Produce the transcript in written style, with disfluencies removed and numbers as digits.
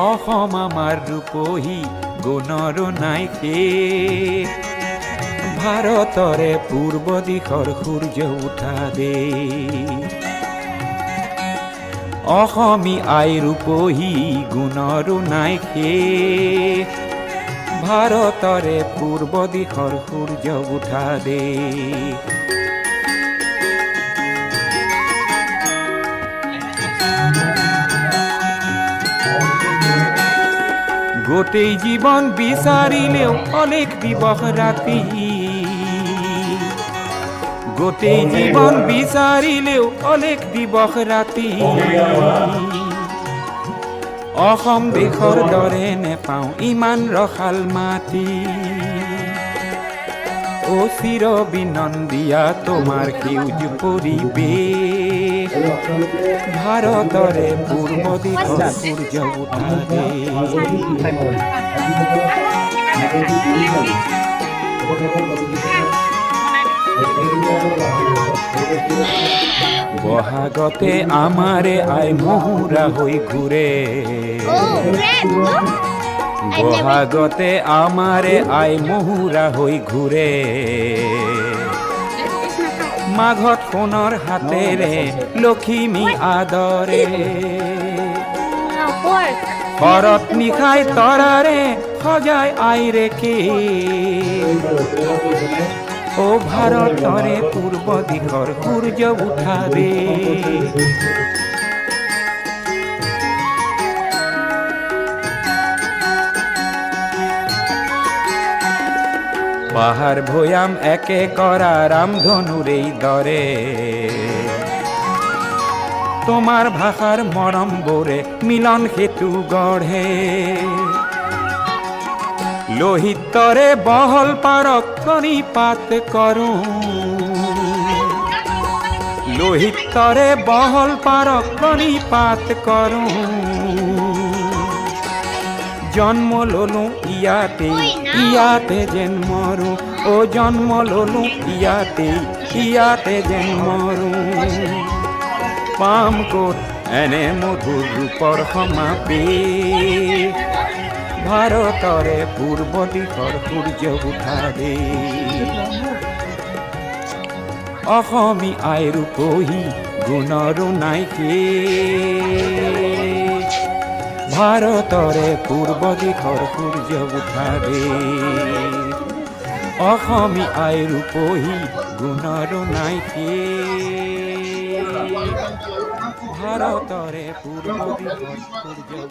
অসম আমাৰ ৰূপহী গুণৰো নাই শেষ ভাৰতৰে পূৰ্ব দিশৰ সূৰ্য উঠা দেশ অসমী আই ৰূপহী গুণৰো নাই শেষ ভাৰতৰে পূৰ্ব দিশৰ সূৰ্য উঠা দেশ গোটেই জীৱন বিচাৰিলেও অনেক দিৱস ৰাতি গোটেই জীৱন বিচাৰিলেও অনেক দিৱস ৰাতি অসম দেশৰ দৰে নেপাওঁ ইমান ৰসাল মাটি ও চিৰ বিনন্দিয়া তোমাৰ সেউজ পৰিৱেশ ভাৰতৰে পূৰ্ব দিশৰ সূৰ্য উঠা বহাগতে আমাৰে আই মহুৰা হৈ ঘূৰে বহাগতে আমাৰে আই মহুৰা হৈ ঘূৰে মাঘত সোণৰ হাতেৰে লখিমী আদৰে শৰত নিশাই তৰাৰে সজাই আইৰে কে ও ভাৰতৰে পূৰ্ব দিশৰ সূৰ্য উঠা দেশ পাহাৰ ভৈয়াম একে কৰা ৰামধনুৰেই দৰে তোমাৰ ভাষাৰ মৰম বোৰে মিলন সেতু গঢ়ে লোহিতৰে বহল পাৰক প্ৰণিপাত কৰোঁ লোহিতৰে বহল পাৰক প্ৰণিপাত কৰোঁ জন্ম ললো ইয়াতে যেন মৰো ও জন্ম ললো ইয়াতে যেন মৰো পাম ক'ত এনে মধুৰ ৰূপৰ সমাৱেশ ভাৰতৰে পূৰ্ব দিশৰ সূৰ্য উঠা দেশ অসমী আই ৰূপহী গুণৰো নাই শেষ ভাৰতৰে পূৰ্ব দিশৰ সূৰ্য উঠা দেশ অসমী আই ৰূপহী গুণৰো নাই শেষ ভাৰতৰে পূৰ্ব দিশৰ সূৰ্য